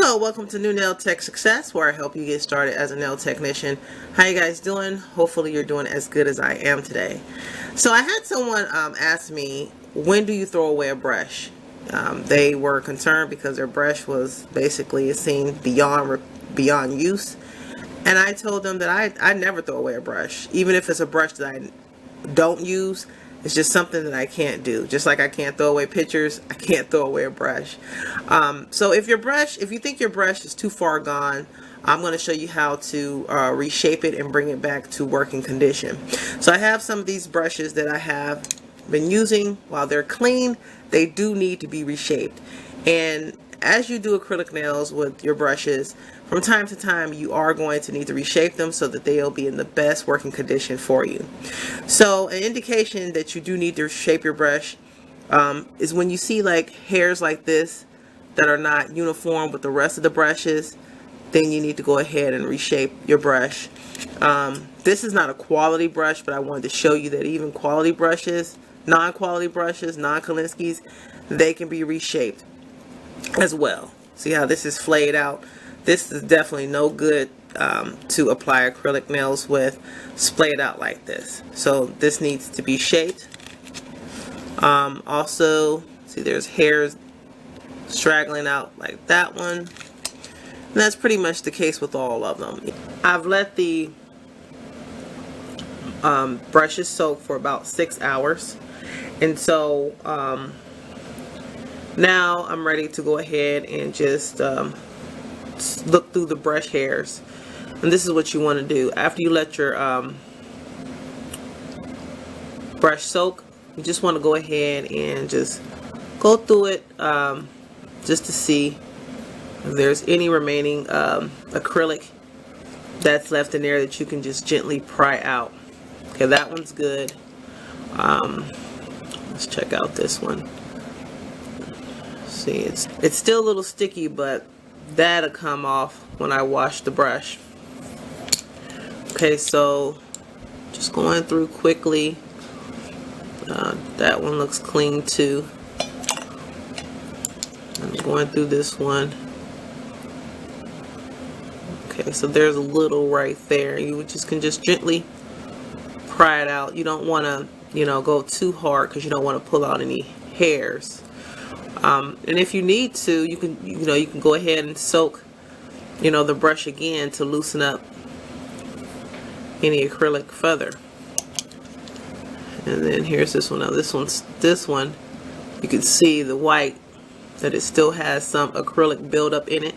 Hello, welcome to New Nail Tech Success, where I help you get started as a nail technician. How you guys doing? Hopefully you're doing as good as I am today. So I had someone ask me, when do you throw away a brush? They were concerned because their brush was basically seen beyond use. And I told them that I never throw away a brush. Even if it's a brush that I don't use, it's just something that I can't do. Just like I can't throw away pictures, I can't throw away a brush. So if you think your brush is too far gone, I'm going to show you how to reshape it and bring it back to working condition. So I have some of these brushes that I have been using. While they're clean, they do need to be reshaped. And as you do acrylic nails with your brushes, from time to time you are going to need to reshape them so that they'll be in the best working condition for you. So an indication that you do need to reshape your brush is when you see like hairs like this that are not uniform with the rest of the brushes. Then you need to go ahead and reshape your brush. This is not a quality brush, but I wanted to show you that even quality brushes, non-quality brushes, non-Kolinsky's, they can be reshaped as well. See how this is flayed out? This is definitely no good to apply acrylic nails with, splayed out like this. So this needs to be shaped. Also, see there's hairs straggling out like that one. And that's pretty much the case with all of them. I've let the brushes soak for about 6 hours. And so now I'm ready to go ahead and just look through the brush hairs. And this is what you want to do. After you let your brush soak, you just want to go ahead and just go through it just to see if there's any remaining acrylic that's left in there that you can just gently pry out. Okay, that one's good. Let's check out this one. See, it's still a little sticky, but that'll come off when I wash the brush. Okay, so just going through quickly. That one looks clean too. I'm going through this one. Okay, so there's a little right there. You just can just gently pry it out. You don't want to, go too hard because you don't want to pull out any hairs. And if you need to, you can go ahead and soak, the brush again to loosen up any acrylic further. And then here's this one. Now this one, you can see the white, that it still has some acrylic buildup in it.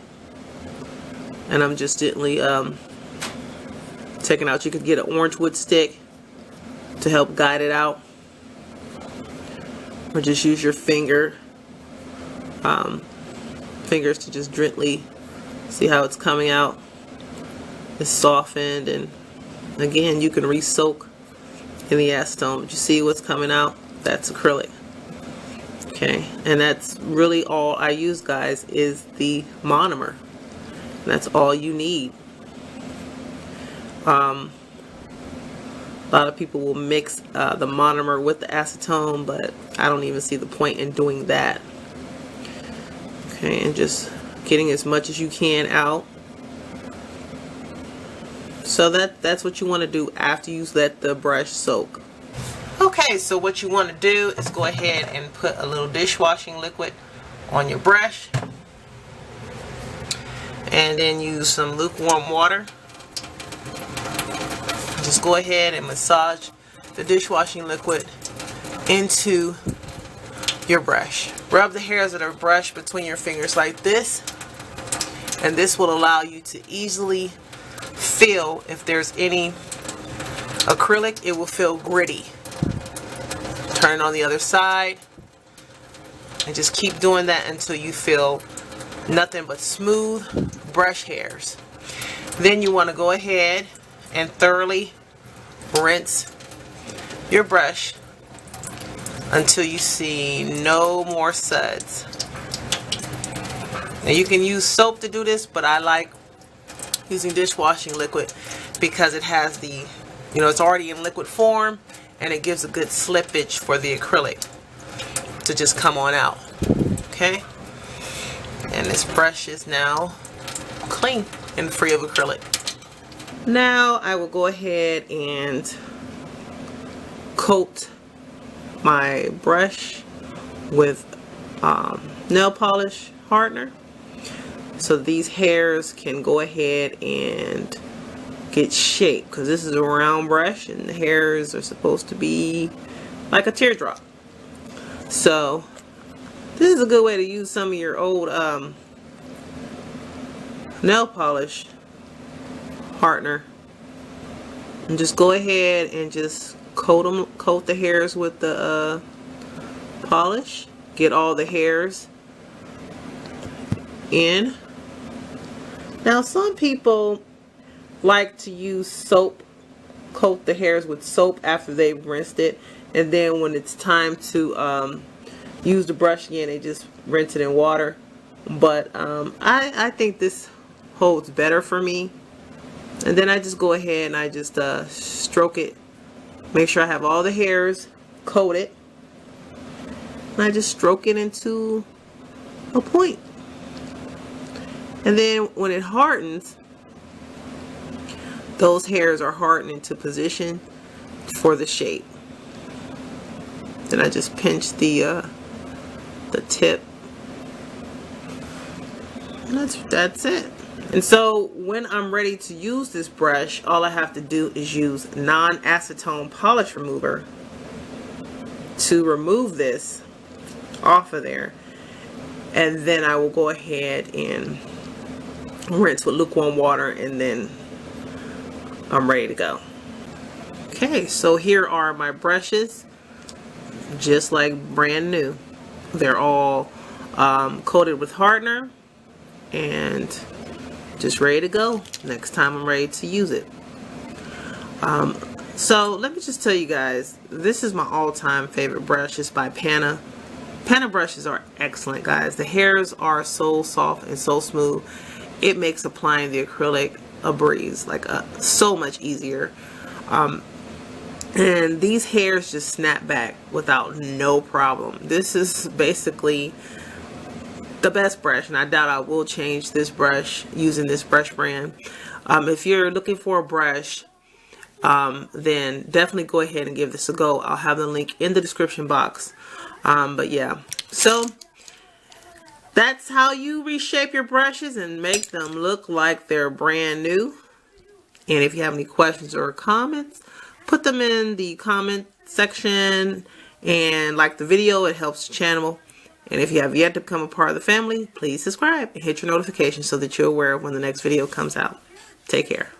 And I'm just gently taking out. You could get an orange wood stick to help guide it out, or just use your fingers to just gently see how it's coming out. It's softened, and again you can re-soak in the acetone. But you see what's coming out? That's acrylic. Okay, and that's really all I use, guys, is the monomer. That's all you need. A lot of people will mix the monomer with the acetone, but I don't even see the point in doing that. Okay, and just getting as much as you can out. So that's what you want to do after you let the brush soak. Okay, so what you want to do is go ahead and put a little dishwashing liquid on your brush. And then use some lukewarm water. Just go ahead and massage the dishwashing liquid into your brush. Rub the hairs of the brush between your fingers like this, and this will allow you to easily feel if there's any acrylic. It will feel gritty. Turn on the other side and just keep doing that until you feel nothing but smooth brush hairs. Then you want to go ahead and thoroughly rinse your brush until you see no more suds. Now you can use soap to do this, but I like using dishwashing liquid because it has the, it's already in liquid form, and it gives a good slippage for the acrylic to just come on out. Okay? And this brush is now clean and free of acrylic. Now I will go ahead and coat my brush with nail polish hardener so these hairs can go ahead and get shaped, because this is a round brush and the hairs are supposed to be like a teardrop. So this is a good way to use some of your old nail polish hardener and just go ahead and just coat the hairs with the polish. Get all the hairs in. Now some people like to use soap, coat the hairs with soap after they've rinsed it, and then when it's time to use the brush again, they just rinse it in water. But I think this holds better for me. And then I just go ahead and I just stroke it, make sure I have all the hairs coated, and I just stroke it into a point. And then when it hardens, those hairs are hardened into position for the shape. Then I just pinch the tip, and that's it. And so when I'm ready to use this brush, all I have to do is use non-acetone polish remover to remove this off of there, and then I will go ahead and rinse with lukewarm water, and then I'm ready to go. Okay, so here are my brushes, just like brand new. They're all coated with hardener and just ready to go next time I'm ready to use it. So let me just tell you guys, this is my all-time favorite brush. It's by Pana. Pana brushes are excellent, guys. The hairs are so soft and so smooth. It makes applying the acrylic a breeze, like so much easier. And these hairs just snap back without no problem. This is basically the best brush, and I doubt I will change this brush using this brush brand. If you're looking for a brush, then definitely go ahead and give this a go. I'll have the link in the description box. But yeah, so that's how you reshape your brushes and make them look like they're brand new. And if you have any questions or comments, put them in the comment section and like the video. It helps the channel. And if you have yet to become a part of the family, please subscribe and hit your notifications so that you're aware of when the next video comes out. Take care.